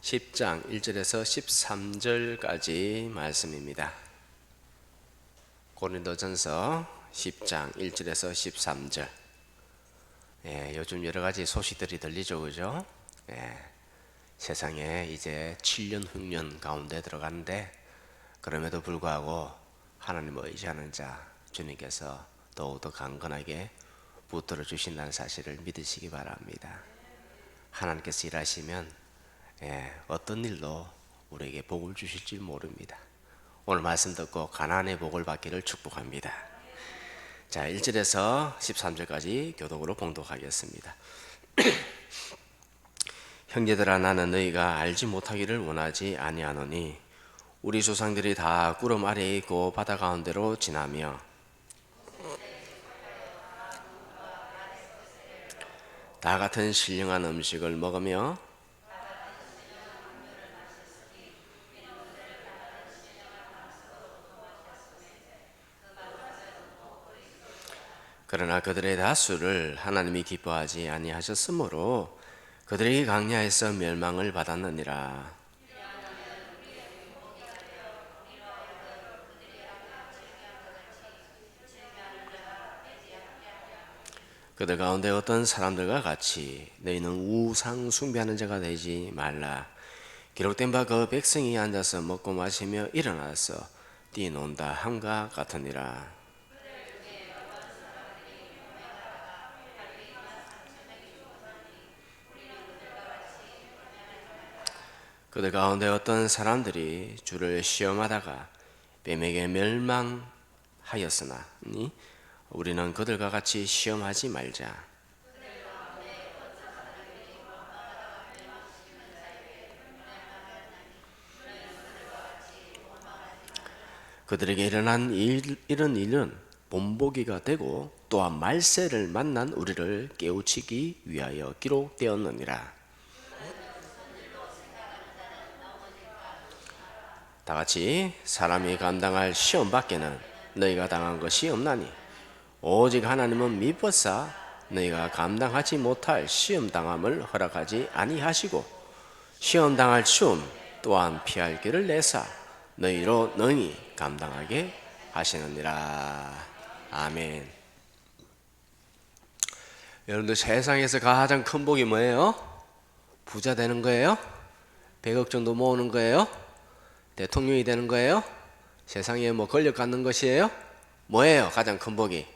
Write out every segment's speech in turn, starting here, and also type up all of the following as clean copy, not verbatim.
10장 1절에서 13절까지 말씀입니다. 고린도전서 10장 1절에서 13절. 요즘 여러 가지 소식들이 들리죠, 그죠? 세상에 이제 7년 흉년 가운데 들어가는데, 그럼에도 불구하고 하나님을 의지하는 자 주님께서 더욱더 강건하게 붙들어 주신다는 사실을 믿으시기 바랍니다. 하나님께서 일하시면 어떤 일도 우리에게 복을 주실지 모릅니다. 오늘 말씀 듣고 가나안의 복을 받기를 축복합니다. 자, 1절에서 13절까지 교독으로 봉독하겠습니다. 형제들아, 나는 너희가 알지 못하기를 원하지 아니하노니 우리 조상들이 다 구름 아래에 있고 바다 가운데로 지나며 다 같은 신령한 음식을 먹으며 그러나 그들의 다수를 하나님이 기뻐하지 아니하셨으므로 그들이 광야에서 멸망을 받았느니라. 그들 가운데 어떤 사람들과 같이 너희는 우상 숭배하는 자가 되지 말라. 기록된 바 그 백성이 앉아서 먹고 마시며 일어나서 뛰논다 함과 같으니라. 그들 가운데 어떤 사람들이 주를 시험하다가 뱀에게 멸망하였으나 우리는 그들과 같이 시험하지 말자. 그들에게 일어난 이런 일은 본보기가 되고 또한 말세를 만난 우리를 깨우치기 위하여 기록되었느니라. 다같이 사람이 감당할 시험 밖에는 너희가 당한 것이 없나니 오직 하나님은 미법사 너희가 감당하지 못할 시험 당함을 허락하지 아니하시고 시험 당할 춤 또한 피할 길을 내사 너희로 능히 감당하게 하시느니라. 아멘. 여러분들, 세상에서 가장 큰 복이 뭐예요? 부자 되는 거예요? 100억 정도 모으는 거예요? 대통령이 되는 거예요? 세상에 권력 갖는 것이에요? 뭐예요? 가장 큰 복이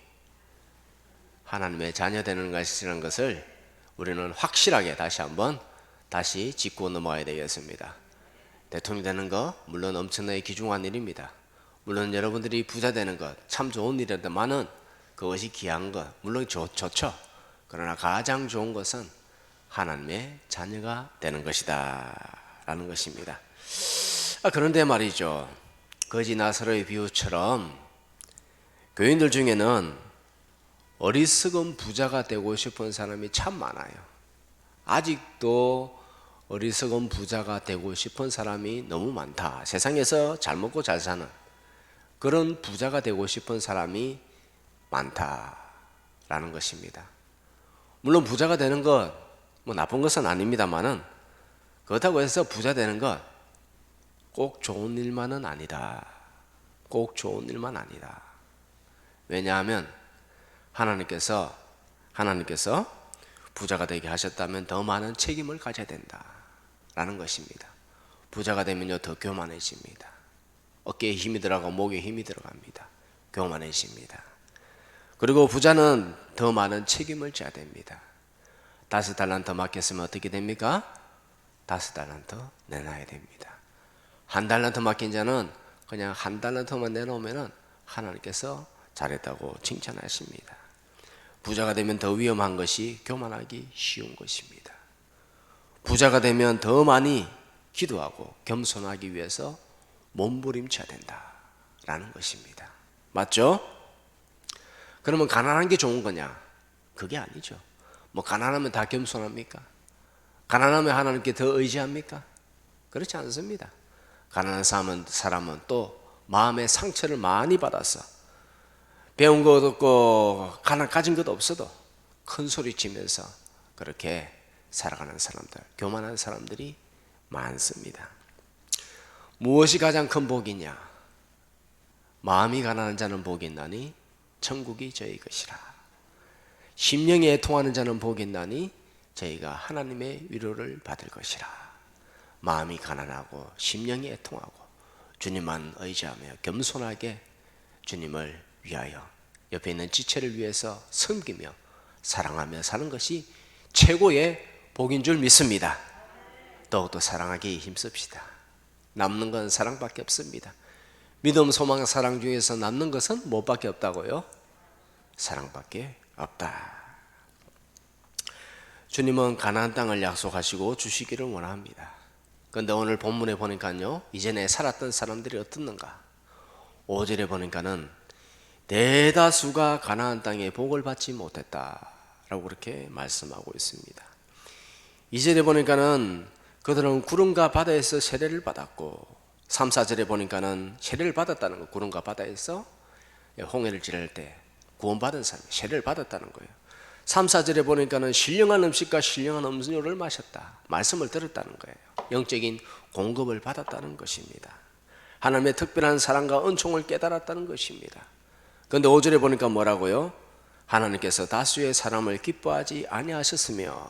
하나님의 자녀 되는 것이라는 것을 우리는 확실하게 다시 짚고 넘어가야 되겠습니다. 대통령 되는 거 물론 엄청나게 귀중한 일입니다. 물론 여러분들이 부자 되는 것 참 좋은 일이지만은 그것이 귀한 것 물론 좋죠. 그러나 가장 좋은 것은 하나님의 자녀가 되는 것이다 라는 것입니다. 그런데 말이죠, 거지 나사로의 비유처럼 교인들 중에는 어리석은 부자가 되고 싶은 사람이 참 많아요. 아직도 어리석은 부자가 되고 싶은 사람이 너무 많다. 세상에서 잘 먹고 잘 사는 그런 부자가 되고 싶은 사람이 많다라는 것입니다. 물론 부자가 되는 것 나쁜 것은 아닙니다만은 그렇다고 해서 부자 되는 것 꼭 좋은 일만은 아니다. 꼭 좋은 일만 아니다. 왜냐하면 하나님께서 부자가 되게 하셨다면 더 많은 책임을 가져야 된다라는 것입니다. 부자가 되면요 더 교만해집니다. 어깨에 힘이 들어가고 목에 힘이 들어갑니다. 교만해집니다. 그리고 부자는 더 많은 책임을 져야 됩니다. 5달란트 맡겼으면 어떻게 됩니까? 5달란트 내놔야 됩니다. 1달란트 맡긴 자는 그냥 1달란트만 내놓으면 하나님께서 잘했다고 칭찬하십니다. 부자가 되면 더 위험한 것이 교만하기 쉬운 것입니다. 부자가 되면 더 많이 기도하고 겸손하기 위해서 몸부림쳐야 된다라는 것입니다. 맞죠? 그러면 가난한 게 좋은 거냐? 그게 아니죠. 가난하면 다 겸손합니까? 가난하면 하나님께 더 의지합니까? 그렇지 않습니다. 가난한 사람은 또 마음의 상처를 많이 받아서 배운 것 없고 가진 것 없어도 큰 소리 치면서 그렇게 살아가는 사람들, 교만한 사람들이 많습니다. 무엇이 가장 큰 복이냐? 마음이 가난한 자는 복이 있나니 천국이 저희 것이라. 심령이 애통하는 자는 복이 있나니 저희가 하나님의 위로를 받을 것이라. 마음이 가난하고 심령이 애통하고 주님만 의지하며 겸손하게 주님을 위하여 옆에 있는 지체를 위해서 섬기며 사랑하며 사는 것이 최고의 복인 줄 믿습니다. 더욱더 사랑하기 힘씁시다. 남는 건 사랑밖에 없습니다. 믿음, 소망, 사랑 중에서 남는 것은 뭐밖에 없다고요? 사랑밖에 없다. 주님은 가나안 땅을 약속하시고 주시기를 원합니다. 그런데 오늘 본문에 보니까요, 이전에 살았던 사람들이 어떻는가? 5절에 보니까는 대다수가 가나안 땅에 복을 받지 못했다라고 그렇게 말씀하고 있습니다. 2절에 보니까는 그들은 구름과 바다에서 세례를 받았고, 3, 4절에 보니까는 세례를 받았다는 거, 구름과 바다에서 홍해를 지날 때 구원받은 사람이 세례를 받았다는 거예요. 3, 4절에 보니까는 신령한 음식과 신령한 음료를 마셨다, 말씀을 들었다는 거예요. 영적인 공급을 받았다는 것입니다. 하나님의 특별한 사랑과 은총을 깨달았다는 것입니다. 그런데 5절에 보니까 뭐라고요? 하나님께서 다수의 사람을 기뻐하지 아니하셨으며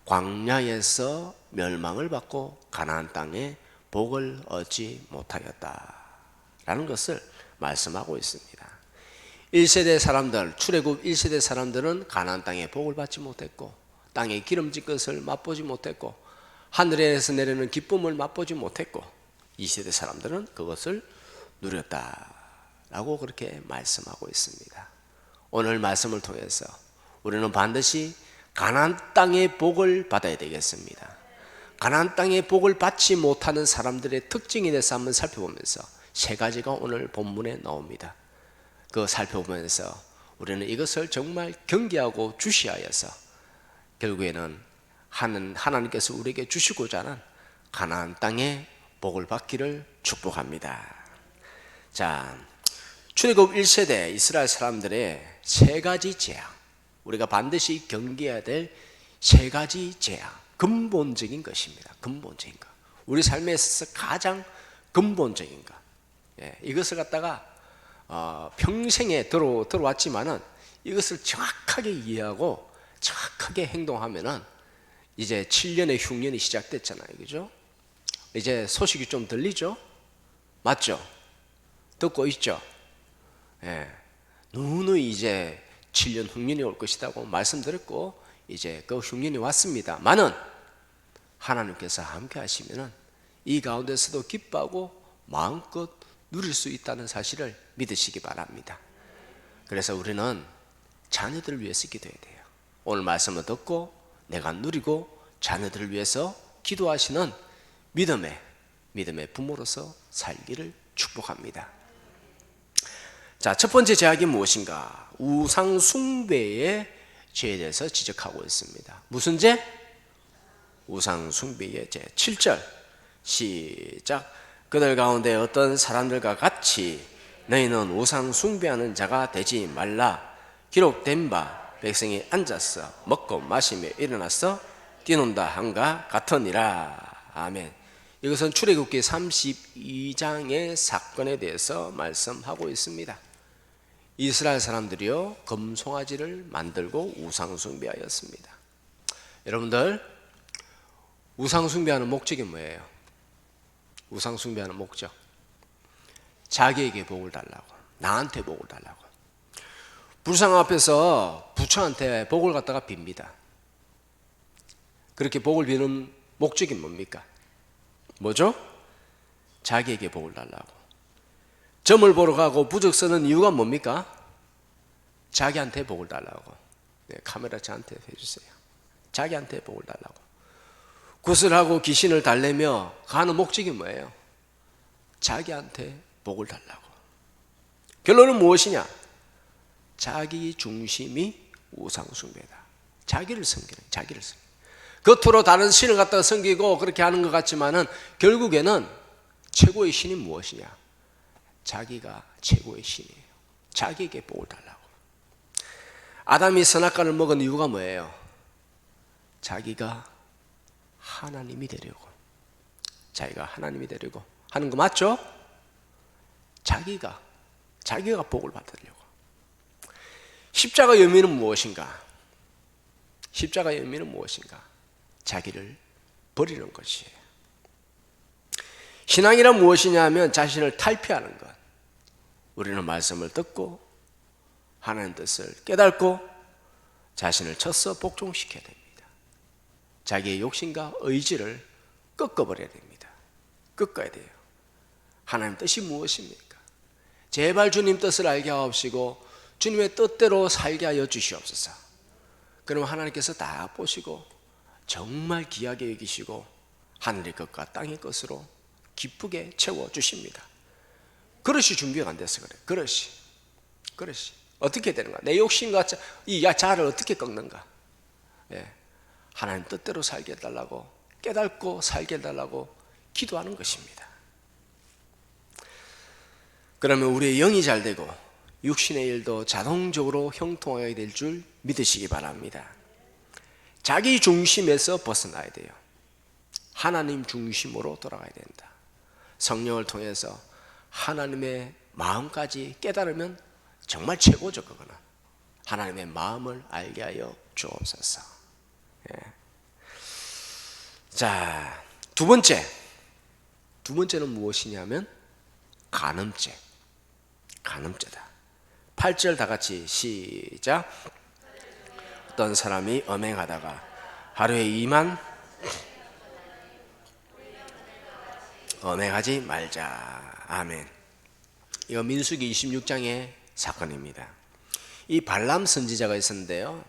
광야에서 멸망을 받고 가나안 땅에 복을 얻지 못하였다라는 것을 말씀하고 있습니다. 1세대 사람들, 출애굽 1세대 사람들은 가나안 땅에 복을 받지 못했고 땅의 기름진 것을 맛보지 못했고 하늘에서 내리는 기쁨을 맛보지 못했고 2세대 사람들은 그것을 누렸다라고 그렇게 말씀하고 있습니다. 오늘 말씀을 통해서 우리는 반드시 가나안 땅의 복을 받아야 되겠습니다. 가나안 땅의 복을 받지 못하는 사람들의 특징에 대해서 한번 살펴보면서 세 가지가 오늘 본문에 나옵니다. 그 살펴보면서 우리는 이것을 정말 경계하고 주시하여서 결국에는 하나님께서 우리에게 주시고자 하는 가나안 땅의 복을 받기를 축복합니다. 자, 출애굽 1세대 이스라엘 사람들의 세 가지 재앙, 우리가 반드시 경계해야 될 세 가지 재앙, 근본적인 것입니다. 근본적인 것, 우리 삶에 있어서 가장 근본적인 것. 이것을 갖다가 평생에 들어왔지만은 이것을 정확하게 이해하고 정확하게 행동하면은 이제 7년의 흉년이 시작됐잖아요, 그죠? 이제 소식이 좀 들리죠? 맞죠? 듣고 있죠? 누누이 이제 7년 흉년이 올 것이라고 말씀드렸고 이제 그 흉년이 왔습니다만은 하나님께서 함께 하시면은 이 가운데서도 기뻐하고 마음껏 누릴 수 있다는 사실을 믿으시기 바랍니다. 그래서 우리는 자녀들을 위해서 기도해야 돼요. 오늘 말씀을 듣고 내가 누리고 자녀들을 위해서 기도하시는 믿음의 부모로서 살기를 축복합니다. 자, 첫 번째 제약이 무엇인가? 우상 숭배의 죄에 대해서 지적하고 있습니다. 무슨 죄? 우상 숭배의 죄. 7절 시작. 그들 가운데 어떤 사람들과 같이 너희는 우상 숭배하는 자가 되지 말라. 기록된 바 백성이 앉아서 먹고 마시며 일어나서 뛰논다 한가 같으니라. 아멘. 이것은 출애굽기 32장의 사건에 대해서 말씀하고 있습니다. 이스라엘 사람들이요 금송아지를 만들고 우상 숭배하였습니다. 여러분들, 우상 숭배하는 목적이 뭐예요? 우상 숭배하는 목적, 자기에게 복을 달라고, 나한테 복을 달라고. 불상 앞에서 부처한테 복을 갖다가 빕니다. 그렇게 복을 비는 목적이 뭡니까? 뭐죠? 자기에게 복을 달라고. 점을 보러 가고 부적 쓰는 이유가 뭡니까? 자기한테 복을 달라고. 네, 카메라 저한테 해주세요. 자기한테 복을 달라고. 구슬하고 귀신을 달래며 가는 목적이 뭐예요? 자기한테 복을 달라고. 결론은 무엇이냐? 자기 중심이 우상숭배다. 자기를 섬기는, 자기를 섬기는. 겉으로 다른 신을 갖다가 섬기고 그렇게 하는 것 같지만은 결국에는 최고의 신이 무엇이냐? 자기가 최고의 신이에요. 자기에게 복을 달라고. 아담이 선악과를 먹은 이유가 뭐예요? 자기가 하나님이 되려고. 자기가 하나님이 되려고 하는 거 맞죠? 자기가 복을 받으려고. 십자가의 의미는 무엇인가? 십자가의 의미는 무엇인가? 자기를 버리는 것이에요. 신앙이란 무엇이냐 하면 자신을 탈피하는 것. 우리는 말씀을 듣고 하나님 뜻을 깨닫고 자신을 쳐서 복종시켜야 됩니다. 자기의 욕심과 의지를 꺾어버려야 됩니다. 꺾어야 돼요. 하나님 뜻이 무엇입니까? 제발 주님 뜻을 알게 하옵시고 주님의 뜻대로 살게 하여 주시옵소서. 그럼 하나님께서 다 보시고 정말 귀하게 여기시고 하늘의 것과 땅의 것으로 기쁘게 채워주십니다. 그릇이 준비가 안 돼서 그래. 그릇이 어떻게 되는가? 내 욕심과 이 자아를 어떻게 꺾는가? 예. 하나님 뜻대로 살게 해달라고, 깨닫고 살게 해달라고 기도하는 것입니다. 그러면 우리의 영이 잘 되고 육신의 일도 자동적으로 형통하게 될 줄 믿으시기 바랍니다. 자기 중심에서 벗어나야 돼요. 하나님 중심으로 돌아가야 된다. 성령을 통해서 하나님의 마음까지 깨달으면 정말 최고죠. 그거는 하나님의 마음을 알게 하여 주옵소서. 예. 자, 두 번째는 무엇이냐면 간음죄다. 8절 다 같이 시작. 어떤 사람이 엄행하다가 하루에 2만 엄행하지 말자. 아멘. 이거 민수기 26장의 사건입니다. 이 발람 선지자가 있었는데요,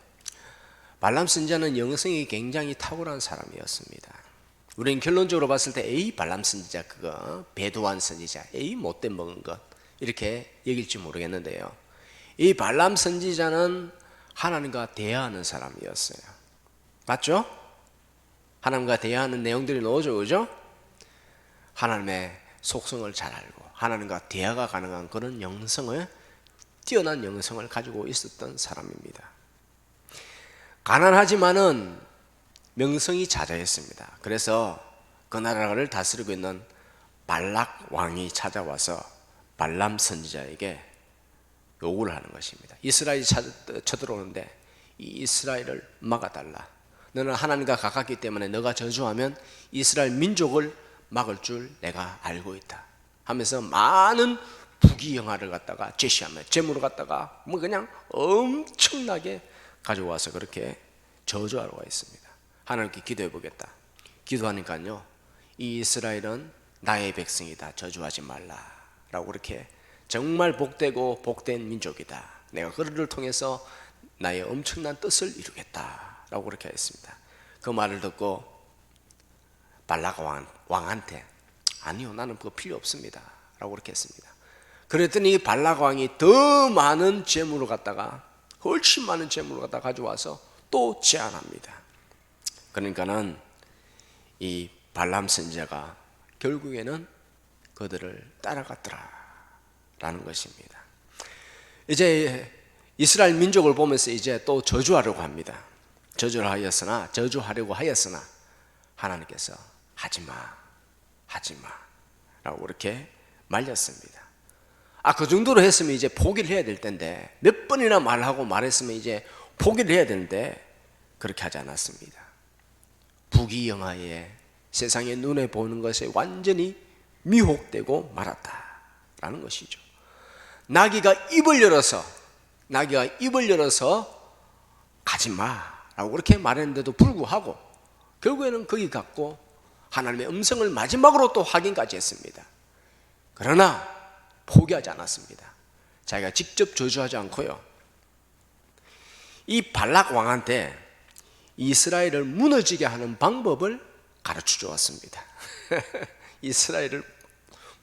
발람 선지자는 영성이 굉장히 탁월한 사람이었습니다. 우리는 결론적으로 봤을 때 에이 발람 선지자 그거 배도한 선지자, 에이 못된 먹은 것 이렇게 얘기일지 모르겠는데요, 이 발람 선지자는 하나님과 대화하는 사람이었어요. 맞죠? 하나님과 대화하는 내용들이 나오죠, 그죠? 하나님의 속성을 잘 알고 하나님과 대화가 가능한 그런 영성을, 뛰어난 영성을 가지고 있었던 사람입니다. 가난하지만은 명성이 자자했습니다. 그래서 그 나라를 다스리고 있는 발락 왕이 찾아와서 발람 선지자에게 요구를 하는 것입니다. 이스라엘이 쳐들어오는데 이 이스라엘을 막아달라. 너는 하나님과 가깝기 때문에 너가 저주하면 이스라엘 민족을 막을 줄 내가 알고 있다 하면서 많은 부귀영화를 갖다가 제시하며 재물을 갖다가 뭐 그냥 엄청나게 가져와서 그렇게 저주하러 와 있습니다. 하나님께 기도해 보겠다. 기도하니까요, 이 이스라엘은 나의 백성이다, 저주하지 말라라고 그렇게 정말 복되고 복된 민족이다, 내가 그들을 통해서 나의 엄청난 뜻을 이루겠다라고 그렇게 했습니다. 그 말을 듣고 발락 왕한테 아니요, 나는 그거 필요 없습니다 라고 그렇게 했습니다. 그랬더니 발락 왕이 더 많은 재물을 갖다가, 훨씬 많은 재물을 갖다가 가져와서 또 제안합니다. 그러니까는 이 발람 선지자가 결국에는 그들을 따라갔더라 라는 것입니다. 이제 이스라엘 민족을 보면서 이제 또 저주하려고 합니다. 저주하려고 하였으나 하나님께서 하지마 라고 그렇게 말렸습니다. 그 정도로 했으면 이제 포기를 해야 될 텐데, 몇 번이나 말했으면 이제 포기를 해야 되는데 그렇게 하지 않았습니다. 부귀영화에 세상의 눈에 보는 것에 완전히 미혹되고 말았다라는 것이죠. 나귀가 입을 열어서 가지마라고 그렇게 말했는데도 불구하고 결국에는 거기 갔고 하나님의 음성을 마지막으로 또 확인까지 했습니다. 그러나 포기하지 않았습니다. 자기가 직접 저주하지 않고요, 이 발락 왕한테 이스라엘을 무너지게 하는 방법을 가르쳐 주었습니다. 이스라엘을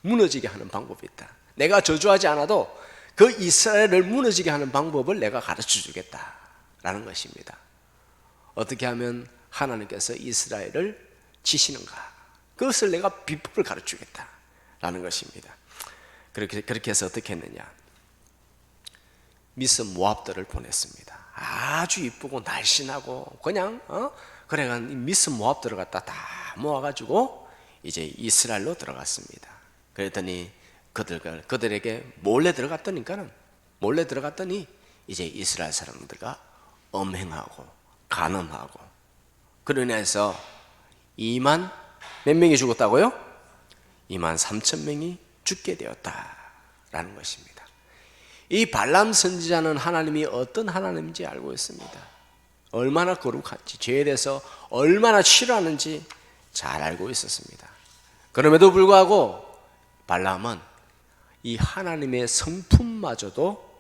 무너지게 하는 방법이 있다. 내가 저주하지 않아도 그 이스라엘을 무너지게 하는 방법을 내가 가르쳐 주겠다라는 것입니다. 어떻게 하면 하나님께서 이스라엘을 치시는가, 그것을 내가 비법을 가르쳐 주겠다라는 것입니다. 그렇게 해서 어떻게 했느냐, 미스 모압들을 보냈습니다. 아주 이쁘고 날씬하고 그냥 그래가 미스 모압들을 갖다 다 모아가지고 이제 이스라엘로 들어갔습니다. 그랬더니 그들에게 몰래 들어갔더니 이제 이스라엘 사람들과 엄행하고 간음하고, 그로 인해서 2만 몇 명이 죽었다고요? 2만 3천 명이 죽게 되었다라는 것입니다. 이 발람 선지자는 하나님이 어떤 하나님인지 알고 있습니다. 얼마나 거룩한지, 죄에 대해서 얼마나 싫어하는지 잘 알고 있었습니다. 그럼에도 불구하고 발람은 이 하나님의 성품마저도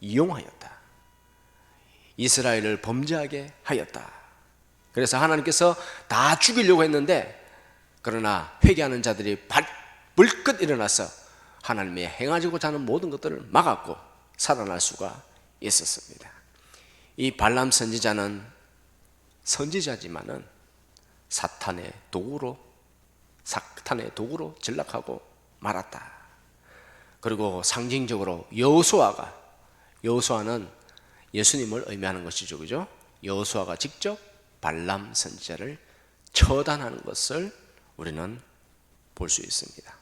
이용하였다. 이스라엘을 범죄하게 하였다. 그래서 하나님께서 다 죽이려고 했는데, 그러나 회개하는 자들이 불끈 일어나서 하나님의 행하고자 하는 모든 것들을 막았고 살아날 수가 있었습니다. 이 발람 선지자는 선지자지만은 사탄의 도구로 전락하고 말았다. 그리고 상징적으로 여호수아는 예수님을 의미하는 것이죠, 그죠? 여호수아가 직접 발람 선지자를 처단하는 것을 우리는 볼 수 있습니다.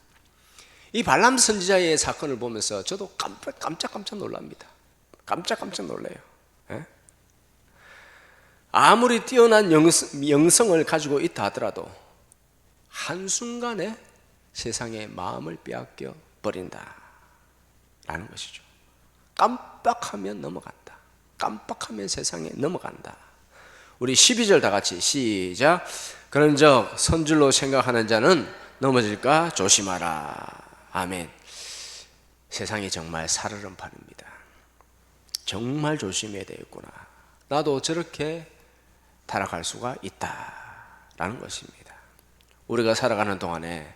이 발람 선지자의 사건을 보면서 저도 깜짝 놀랍니다. 깜짝 놀라요. 예? 아무리 뛰어난 영성을 가지고 있다 하더라도 한순간에 세상의 마음을 빼앗겨 버린다 라는 것이죠. 깜빡하면 넘어간다. 깜빡하면 세상에 넘어간다. 우리 12절 다 같이 시작. 그런즉 선줄로 생각하는 자는 넘어질까 조심하라. 아멘. 세상이 정말 살얼음판입니다. 정말 조심해야 되겠구나. 나도 저렇게 타락할 수가 있다라는 것입니다. 우리가 살아가는 동안에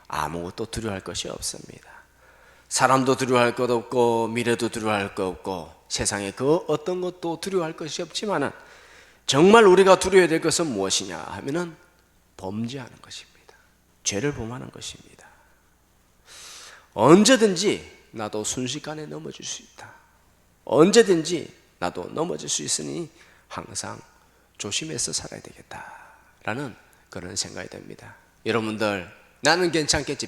아무것도 두려워할 것이 없습니다. 사람도 두려워할 것 없고 미래도 두려워할 것 없고 세상에 그 어떤 것도 두려워할 것이 없지만은, 정말 우리가 두려워야 될 것은 무엇이냐 하면은 범죄하는 것입니다. 죄를 범하는 것입니다. 언제든지 나도 순식간에 넘어질 수 있다. 언제든지 나도 넘어질 수 있으니 항상 조심해서 살아야 되겠다라는 그런 생각이 듭니다. 여러분들, 나는 괜찮겠지.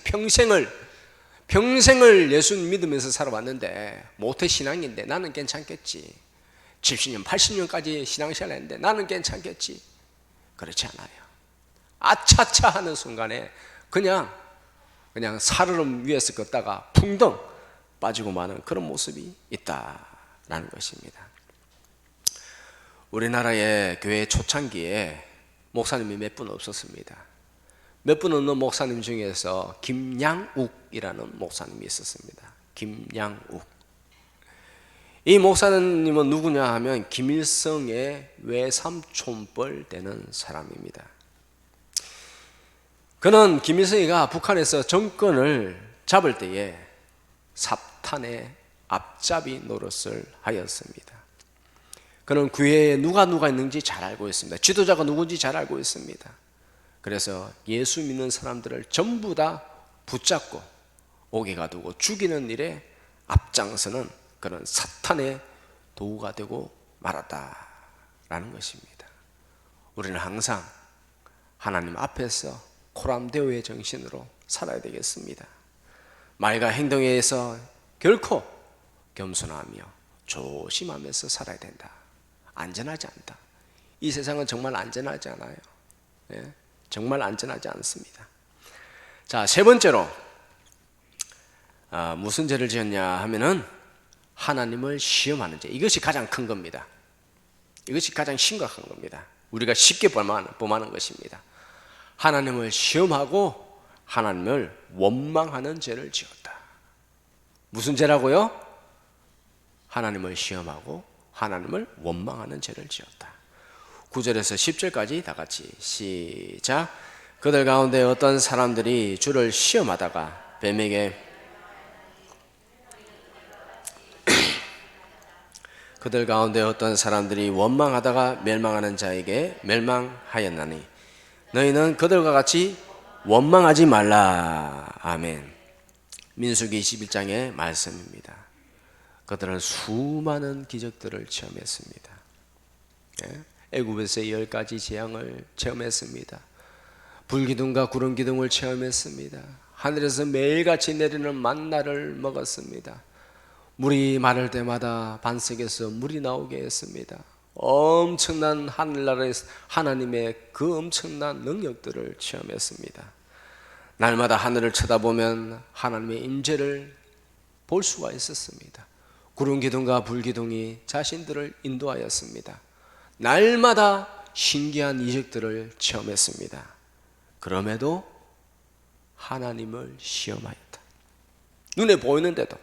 평생을 예수님 믿으면서 살아왔는데, 모태신앙인데 나는 괜찮겠지. 70년, 80년까지 신앙생활 했는데 나는 괜찮겠지. 그렇지 않아요. 아차차 하는 순간에 그냥 살얼음 위에서 걷다가 풍덩 빠지고 마는 그런 모습이 있다라는 것입니다. 우리나라의 교회 초창기에 목사님이 몇 분 없었습니다. 몇 분 없는 목사님 중에서 김양욱이라는 목사님이 있었습니다. 김양욱. 이 목사님은 누구냐 하면 김일성의 외삼촌뻘 되는 사람입니다. 그는 김일성이가 북한에서 정권을 잡을 때에 사탄의 앞잡이 노릇을 하였습니다. 그는 교회에 누가 있는지 잘 알고 있습니다. 지도자가 누군지 잘 알고 있습니다. 그래서 예수 믿는 사람들을 전부 다 붙잡고 옥에 가두고 죽이는 일에 앞장서는 그런 사탄의 도구가 되고 말았다라는 것입니다. 우리는 항상 하나님 앞에서 코람데오의 정신으로 살아야 되겠습니다. 말과 행동에 의해서 결코 겸손하며 조심하면서 살아야 된다. 안전하지 않다. 이 세상은 정말 안전하지 않아요. 예? 정말 안전하지 않습니다. 자, 세 번째로 무슨 죄를 지었냐 하면은 하나님을 시험하는 죄. 이것이 가장 큰 겁니다. 이것이 가장 심각한 겁니다. 우리가 쉽게 범하는 것입니다. 하나님을 시험하고 하나님을 원망하는 죄를 지었다. 무슨 죄라고요? 하나님을 시험하고 하나님을 원망하는 죄를 지었다. 9절에서 10절까지 다 같이 시작. 그들 가운데 어떤 사람들이 주를 시험하다가 뱀에게 그들 가운데 어떤 사람들이 원망하다가 멸망하는 자에게 멸망하였나니 너희는 그들과 같이 원망하지 말라. 아멘. 민수기 21장의 말씀입니다. 그들은 수많은 기적들을 체험했습니다. 애굽에서의 10가지 재앙을 체험했습니다. 불기둥과 구름기둥을 체험했습니다. 하늘에서 매일같이 내리는 만나를 먹었습니다. 물이 마를 때마다 반석에서 물이 나오게 했습니다. 엄청난 하늘나라에서 하나님의 그 엄청난 능력들을 체험했습니다. 날마다 하늘을 쳐다보면 하나님의 임재를 볼 수가 있었습니다. 구름기둥과 불기둥이 자신들을 인도하였습니다. 날마다 신기한 이적들을 체험했습니다. 그럼에도 하나님을 시험하였다. 눈에 보이는데도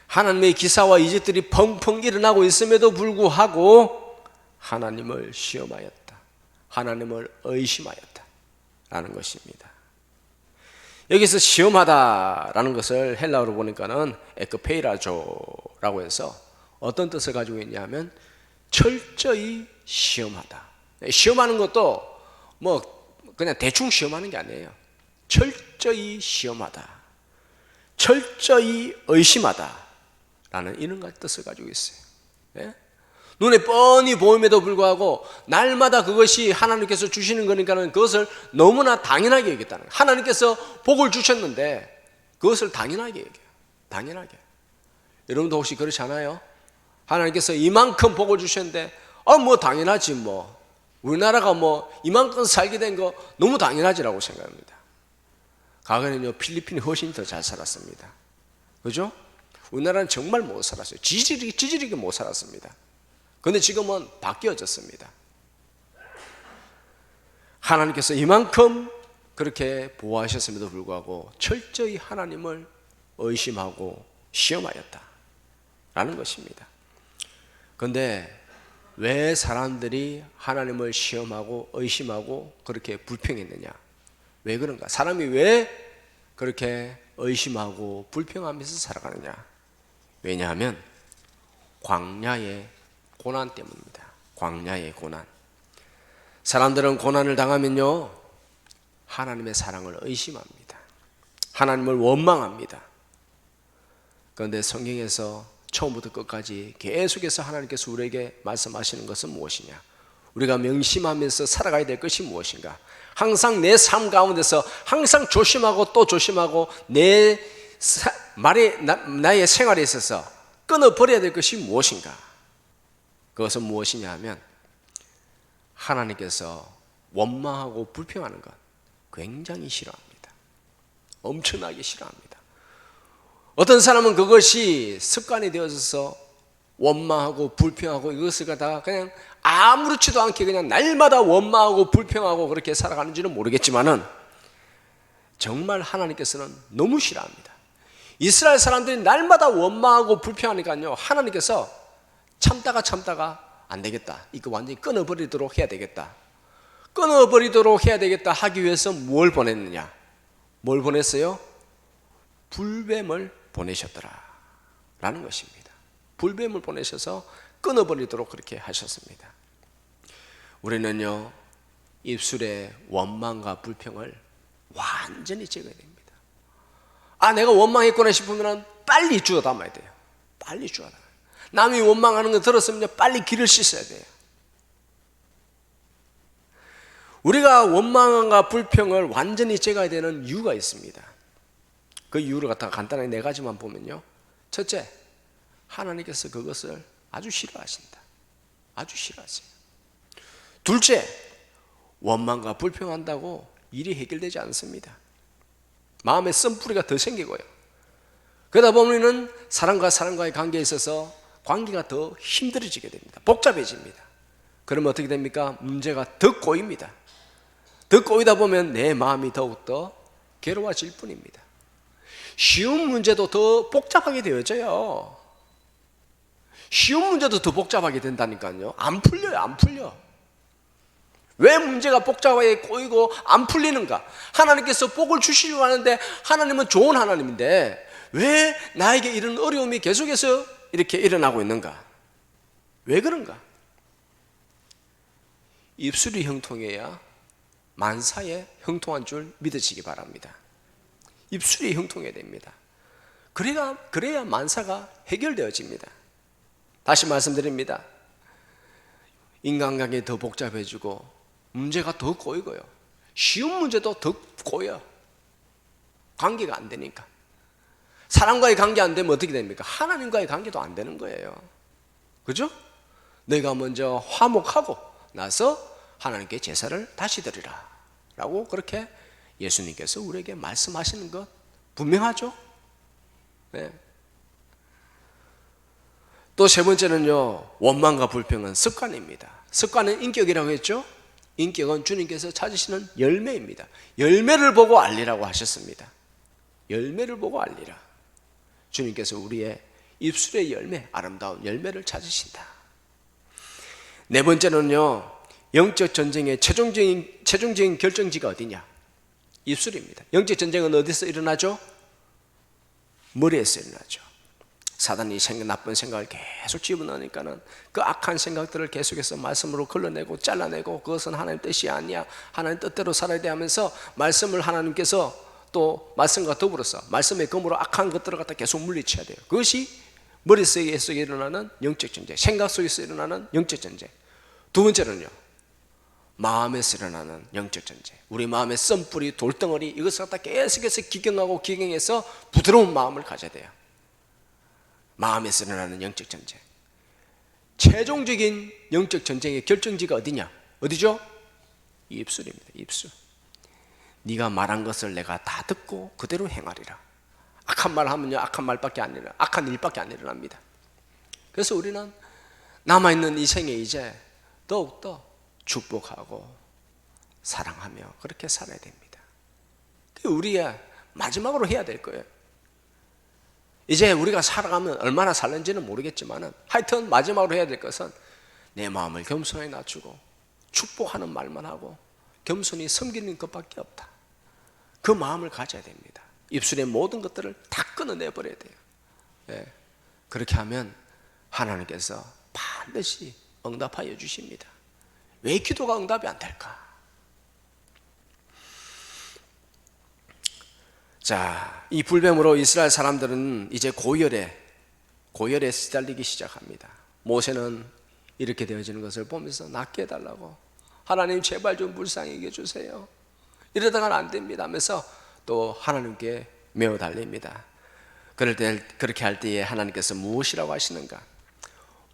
하나님의 기사와 이적들이 펑펑 일어나고 있음에도 불구하고 하나님을 시험하였다. 하나님을 의심하였다 라는 것입니다. 여기서 시험하다라는 것을 헬라어로 보니까는 에크페이라조라고 해서 어떤 뜻을 가지고 있냐면 철저히 시험하다. 시험하는 것도 뭐 그냥 대충 시험하는 게 아니에요. 철저히 시험하다, 철저히 의심하다 라는 이런 뜻을 가지고 있어요. 예? 눈에 뻔히 보임에도 불구하고 날마다 그것이 하나님께서 주시는 거니까는 그것을 너무나 당연하게 여겼다는 거예요. 하나님께서 복을 주셨는데 그것을 당연하게 여겨요. 당연하게. 여러분도 혹시 그렇지 않아요? 하나님께서 이만큼 복을 주셨는데 뭐 당연하지 뭐. 우리나라가 뭐 이만큼 살게 된 거 너무 당연하지라고 생각합니다. 과거에는요 필리핀이 훨씬 더 잘 살았습니다. 그죠? 우리나라는 정말 못 살았어요. 지지리게 못 살았습니다. 그런데 지금은 바뀌어졌습니다. 하나님께서 이만큼 그렇게 보호하셨음에도 불구하고 철저히 하나님을 의심하고 시험하였다 라는 것입니다. 그런데 왜 사람들이 하나님을 시험하고 의심하고 그렇게 불평했느냐? 왜 그런가? 사람이 왜 그렇게 의심하고 불평하면서 살아가느냐? 왜냐하면 광야의 고난 때문입니다. 광야의 고난. 사람들은 고난을 당하면요 하나님의 사랑을 의심합니다. 하나님을 원망합니다. 그런데 성경에서 처음부터 끝까지 계속해서 하나님께서 우리에게 말씀하시는 것은 무엇이냐? 우리가 명심하면서 살아가야 될 것이 무엇인가? 항상 내 삶 가운데서 항상 조심하고 또 조심하고 나의 생활에 있어서 끊어버려야 될 것이 무엇인가? 그것은 무엇이냐 하면 하나님께서 원망하고 불평하는 것 굉장히 싫어합니다. 엄청나게 싫어합니다. 어떤 사람은 그것이 습관이 되어져서 원망하고 불평하고 이것을 갖다가 그냥 아무렇지도 않게 그냥 날마다 원망하고 불평하고 그렇게 살아가는지는 모르겠지만은 정말 하나님께서는 너무 싫어합니다. 이스라엘 사람들이 날마다 원망하고 불평하니까요 하나님께서 참다가 안 되겠다, 이거 완전히 끊어버리도록 해야 되겠다, 끊어버리도록 해야 되겠다 하기 위해서 뭘 보냈느냐? 뭘 보냈어요? 불뱀을 보내셨더라 라는 것입니다. 불뱀을 보내셔서 끊어버리도록 그렇게 하셨습니다. 우리는요 입술의 원망과 불평을 완전히 제거해야 됩니다. 내가 원망했구나 싶으면 빨리 주워 담아야 돼요. 빨리 주워 담아야 돼요. 남이 원망하는 거 들었으면 빨리 귀를 씻어야 돼요. 우리가 원망과 불평을 완전히 제거해야 되는 이유가 있습니다. 그 이유를 갖다가 간단하게 4가지만 보면요, 첫째, 하나님께서 그것을 아주 싫어하신다. 아주 싫어하세요. 둘째, 원망과 불평한다고 일이 해결되지 않습니다. 마음에 쓴뿌리가 더 생기고요. 그러다 보면은 사람과 사람과의 관계에 있어서 관계가 더 힘들어지게 됩니다. 복잡해집니다. 그러면 어떻게 됩니까? 문제가 더 꼬입니다. 더 꼬이다 보면 내 마음이 더욱더 괴로워질 뿐입니다. 쉬운 문제도 더 복잡하게 되어져요. 쉬운 문제도 더 복잡하게 된다니까요. 안 풀려요. 안 풀려. 왜 문제가 복잡하게 꼬이고 안 풀리는가? 하나님께서 복을 주시려고 하는데 하나님은 좋은 하나님인데 왜 나에게 이런 어려움이 계속해서 이렇게 일어나고 있는가? 왜 그런가? 입술이 형통해야 만사에 형통한 줄 믿으시기 바랍니다. 입술이 형통해야 됩니다. 그래야 만사가 해결되어집니다. 다시 말씀드립니다. 인간관계 더 복잡해지고 문제가 더 꼬이고요. 쉬운 문제도 더 꼬여. 관계가 안 되니까. 사람과의 관계 안 되면 어떻게 됩니까? 하나님과의 관계도 안 되는 거예요. 그죠? 내가 먼저 화목하고 나서 하나님께 제사를 다시 드리라 라고 그렇게 예수님께서 우리에게 말씀하시는 것 분명하죠? 네. 또 세 번째는요, 원망과 불평은 습관입니다. 습관은 인격이라고 했죠? 인격은 주님께서 찾으시는 열매입니다. 열매를 보고 알리라고 하셨습니다. 열매를 보고 알리라. 주님께서 우리의 입술의 열매, 아름다운 열매를 찾으신다. 네 번째는요, 영적 전쟁의 최종적인 결정지가 어디냐? 입술입니다. 영적 전쟁은 어디서 일어나죠? 머리에서 일어나죠. 사단이 나쁜 생각을 계속 집어넣으니까는 그 악한 생각들을 계속해서 말씀으로 걸러내고 잘라내고 그것은 하나님 뜻이 아니야, 하나님 뜻대로 살아야 돼 하면서 말씀을 하나님께서 또 말씀과 더불어서 말씀의 검으로 악한 것들을 갖다 계속 물리쳐야 돼요. 그것이 머릿속에서 일어나는 영적 전쟁, 생각 속에서 일어나는 영적 전쟁. 두 번째는요, 마음에서 일어나는 영적 전쟁. 우리 마음의 썬뿌리, 돌덩어리, 이것을 갖다 계속해서 기경해서 부드러운 마음을 가져야 돼요. 마음에서 일어나는 영적 전쟁. 최종적인 영적 전쟁의 결정지가 어디냐? 어디죠? 입술입니다. 입술. 네가 말한 것을 내가 다 듣고 그대로 행하리라. 악한 말 하면요, 악한 말밖에 안 일어나, 악한 일밖에 안 일어납니다. 그래서 우리는 남아있는 이 생에 이제 더욱더 축복하고 사랑하며 그렇게 살아야 됩니다. 그게 우리의 마지막으로 해야 될 거예요. 이제 우리가 살아가면 얼마나 살는지는 모르겠지만 하여튼 마지막으로 해야 될 것은 내 마음을 겸손히 낮추고 축복하는 말만 하고 겸손히 섬기는 것밖에 없다. 그 마음을 가져야 됩니다. 입술의 모든 것들을 다 끊어내버려야 돼요. 네. 그렇게 하면 하나님께서 반드시 응답하여 주십니다. 왜 기도가 응답이 안 될까? 자, 이 불뱀으로 이스라엘 사람들은 이제 고열에 시달리기 시작합니다. 모세는 이렇게 되어지는 것을 보면서 낫게 해달라고, 하나님 제발 좀 불쌍히 여겨주세요, 이러다가는 안 됩니다 하면서 또 하나님께 매어 달립니다. 그럴 때, 그렇게 할 때에 하나님께서 무엇이라고 하시는가?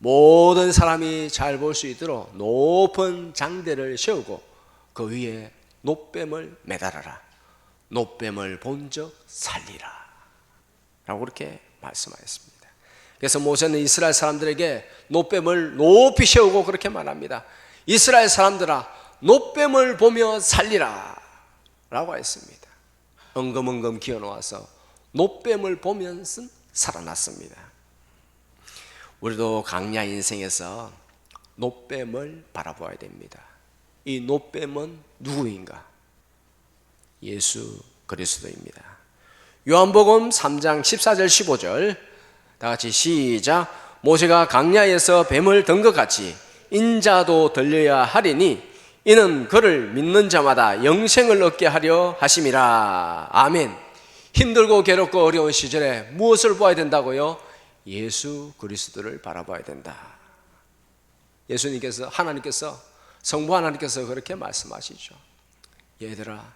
모든 사람이 잘 볼 수 있도록 높은 장대를 세우고 그 위에 놋뱀을 매달아라. 놋뱀을 본 적 살리라 라고 그렇게 말씀하였습니다. 그래서 모세는 이스라엘 사람들에게 놋뱀을 높이 세우고 그렇게 말합니다. 이스라엘 사람들아, 놋뱀을 보며 살리라 라고 했습니다. 엉금엉금 기어놓아서 놋뱀을 보면서 살아났습니다. 우리도 강야 인생에서 놋뱀을 바라보아야 됩니다. 이 놋뱀은 누구인가? 예수 그리스도입니다. 요한복음 3장 14절 15절 다 같이 시작. 모세가 강야에서 뱀을 든 것 같이 인자도 들려야 하리니 이는 그를 믿는 자마다 영생을 얻게 하려 하심이라. 아멘. 힘들고 괴롭고 어려운 시절에 무엇을 보아야 된다고요? 예수 그리스도를 바라봐야 된다. 예수님께서, 하나님께서, 성부 하나님께서 그렇게 말씀하시죠. 얘들아,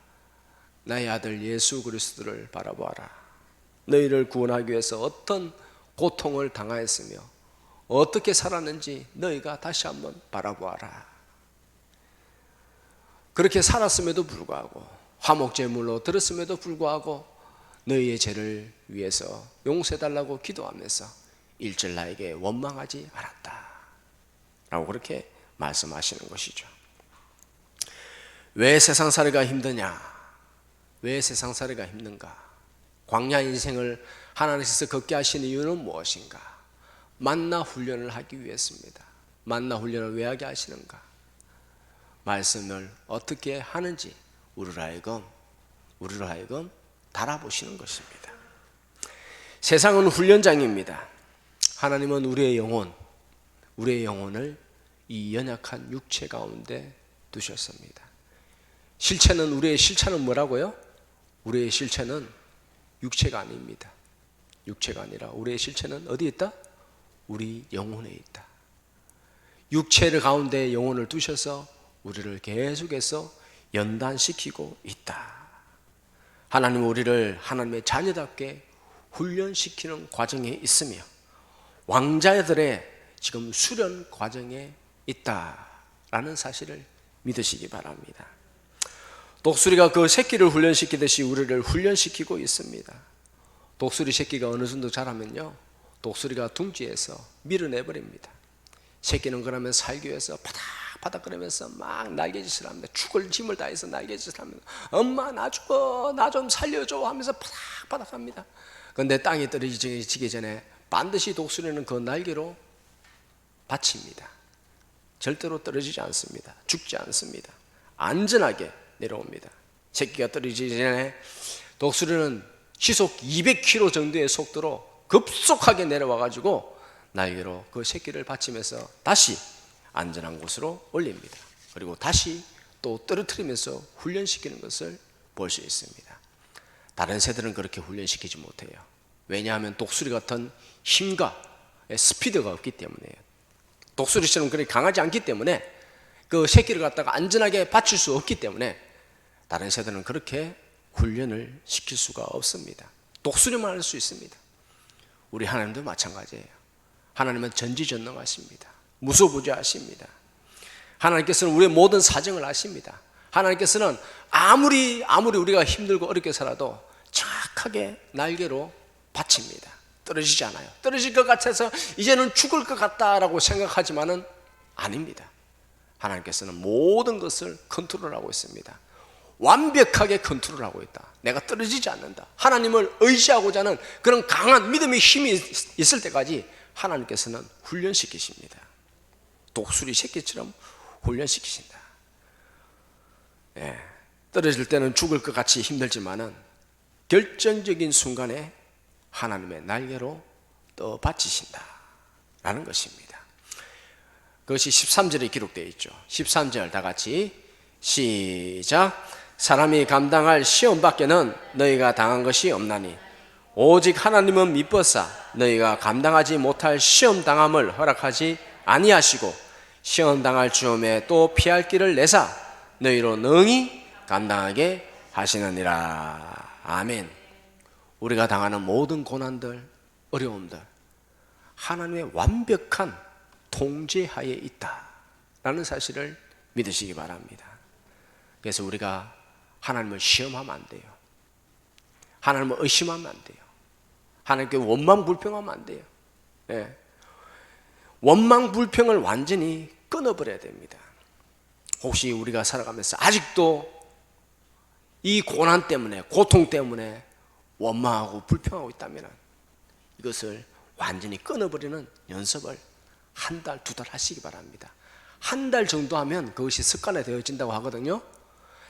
나의 아들 예수 그리스도를 바라보아라. 너희를 구원하기 위해서 어떤 고통을 당하였으며 어떻게 살았는지 너희가 다시 한번 바라보아라. 그렇게 살았음에도 불구하고, 화목제물로 들었음에도 불구하고 너희의 죄를 위해서 용서해달라고 기도하면서 일절 나에게 원망하지 않았다 라고 그렇게 말씀하시는 것이죠. 왜 세상살이가 힘드냐? 왜 세상살이가 힘든가? 광야 인생을 하나님께서 걷게 하신 이유는 무엇인가? 만나 훈련을 하기 위해서입니다. 만나 훈련을 왜 하게 하시는가? 말씀을 어떻게 하는지 우리로 하여금 달아보시는 것입니다. 세상은 훈련장입니다. 하나님은 우리의 영혼을 이 연약한 육체 가운데 두셨습니다. 우리의 실체는 뭐라고요? 우리의 실체는 육체가 아닙니다. 육체가 아니라 우리의 실체는 어디에 있다? 우리 영혼에 있다. 육체를 가운데 영혼을 두셔서 우리를 계속해서 연단시키고 있다. 하나님은 우리를 하나님의 자녀답게 훈련시키는 과정에 있으며 왕자들의 지금 수련 과정에 있다라는 사실을 믿으시기 바랍니다. 독수리가 그 새끼를 훈련시키듯이 우리를 훈련시키고 있습니다. 독수리 새끼가 어느 정도 자라면요, 독수리가 둥지에서 밀어내버립니다. 새끼는 그러면 살기 위해서 바닥바닥거리면서 막 날개짓을 합니다. 죽을 힘을 다해서 날개짓을 합니다. 엄마 나 죽어, 나 좀 살려줘 하면서 바닥바닥 합니다. 그런데 땅에 떨어지기 전에 반드시 독수리는 그 날개로 받칩니다. 절대로 떨어지지 않습니다. 죽지 않습니다. 안전하게 내려옵니다. 새끼가 떨어지기 전에 독수리는 시속 200km 정도의 속도로 급속하게 내려와가지고 날개로 그 새끼를 받치면서 다시 안전한 곳으로 올립니다. 그리고 다시 또 떨어뜨리면서 훈련시키는 것을 볼 수 있습니다. 다른 새들은 그렇게 훈련시키지 못해요. 왜냐하면 독수리 같은 힘과 스피드가 없기 때문에요. 독수리처럼 그렇게 강하지 않기 때문에 그 새끼를 갖다가 안전하게 받칠 수 없기 때문에 다른 새들은 그렇게 훈련을 시킬 수가 없습니다. 독수리만 할 수 있습니다. 우리 하나님도 마찬가지예요. 하나님은 전지전능하십니다. 무소부재하십니다. 하나님께서는 우리의 모든 사정을 아십니다. 하나님께서는 아무리 우리가 힘들고 어렵게 살아도 정확하게 날개로 받칩니다. 떨어지지 않아요. 떨어질 것 같아서 이제는 죽을 것 같다라고 생각하지만은 아닙니다. 하나님께서는 모든 것을 컨트롤하고 있습니다. 완벽하게 컨트롤하고 있다. 내가 떨어지지 않는다. 하나님을 의지하고자 하는 그런 강한 믿음의 힘이 있을 때까지 하나님께서는 훈련시키십니다. 독수리 새끼처럼 훈련시키신다. 떨어질 때는 죽을 것 같이 힘들지만은 결정적인 순간에 하나님의 날개로 떠 받치신다 라는 것입니다. 그것이 13절에 기록되어 있죠. 13절 다 같이 시작. 사람이 감당할 시험 밖에는 너희가 당한 것이 없나니 오직 하나님은 미쁘사 너희가 감당하지 못할 시험 당함을 허락하지 아니하시고 시험 당할 즈음에 또 피할 길을 내사 너희로 능히 감당하게 하시느니라. 아멘. 우리가 당하는 모든 고난들, 어려움들 하나님의 완벽한 통제하에 있다라는 사실을 믿으시기 바랍니다. 그래서 우리가 하나님을 시험하면 안 돼요. 하나님을 의심하면 안 돼요. 하나님께 원망불평하면 안 돼요. 원망불평을 완전히 끊어버려야 됩니다. 혹시 우리가 살아가면서 아직도 이 고난 때문에, 고통 때문에 원망하고 불평하고 있다면 이것을 완전히 끊어버리는 연습을 한 달, 두 달 하시기 바랍니다. 한 달 정도 하면 그것이 습관이 되어진다고 하거든요.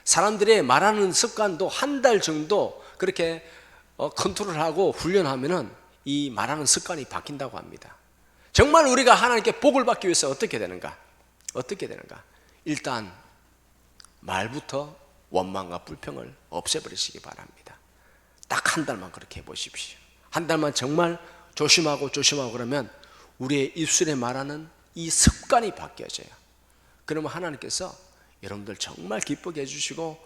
사람들의 말하는 습관도 한 달 정도 그렇게 컨트롤하고 훈련하면은 이 말하는 습관이 바뀐다고 합니다. 정말 우리가 하나님께 복을 받기 위해서 어떻게 되는가? 어떻게 되는가? 일단 말부터 원망과 불평을 없애버리시기 바랍니다. 딱 한 달만 그렇게 해보십시오. 한 달만 정말 조심하고 그러면 우리의 입술에 말하는 이 습관이 바뀌어져요. 그러면 하나님께서 여러분들 정말 기쁘게 해주시고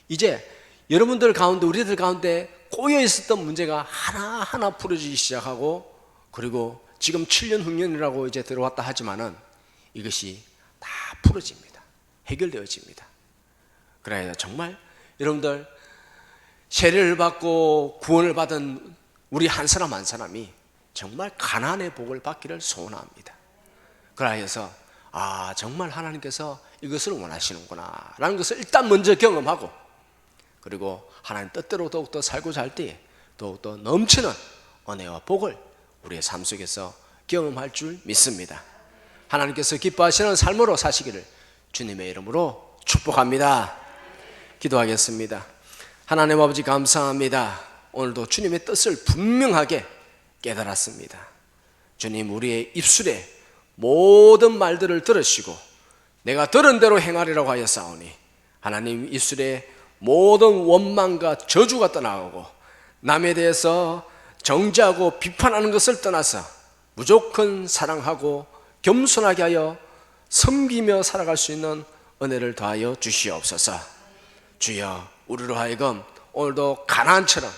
이제 여러분들 가운데 우리들 가운데 꼬여 있었던 문제가 하나하나 풀어지기 시작하고 그리고 지금 7년 흉년이라고 이제 들어왔다 하지만은 이것이 다 풀어집니다. 해결되어집니다. 그래야 정말 여러분들 세례를 받고 구원을 받은 우리 한 사람 한 사람이 정말 가나안의 복을 받기를 소원합니다. 그래서 정말 하나님께서 이것을 원하시는구나 라는 것을 일단 먼저 경험하고 그리고 하나님 뜻대로 더욱더 살고자 할 때에 더욱더 넘치는 은혜와 복을 우리의 삶 속에서 경험할 줄 믿습니다. 하나님께서 기뻐하시는 삶으로 사시기를 주님의 이름으로 축복합니다. 기도하겠습니다. 하나님 아버지 감사합니다. 오늘도 주님의 뜻을 분명하게 깨달았습니다. 주님 우리의 입술에 모든 말들을 들으시고 내가 들은 대로 행하리라고 하였사오니 하나님 입술에 모든 원망과 저주가 떠나오고 남에 대해서 정죄하고 비판하는 것을 떠나서 무조건 사랑하고 겸손하게 하여 섬기며 살아갈 수 있는 은혜를 더하여 주시옵소서. 주여 우리로 하여금 오늘도 가나안처럼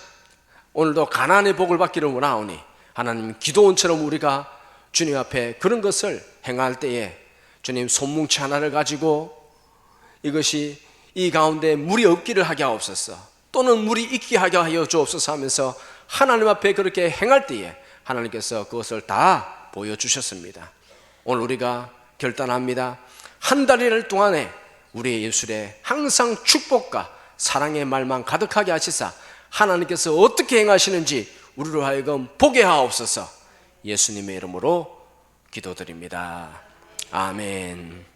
오늘도 가나안의 복을 받기를 원하오니 하나님 기도원처럼 우리가 주님 앞에 그런 것을 행할 때에 주님 손뭉치 하나를 가지고 이것이 이 가운데 물이 없기를 하게 하옵소서 또는 물이 있게 하게 하여 주옵소서 하면서 하나님 앞에 그렇게 행할 때에 하나님께서 그것을 다 보여주셨습니다. 오늘 우리가 결단합니다. 한 달 동안에 우리의 예술에 항상 축복과 사랑의 말만 가득하게 하시사 하나님께서 어떻게 행하시는지 우리로 하여금 보게 하옵소서. 예수님의 이름으로 기도드립니다. 아멘.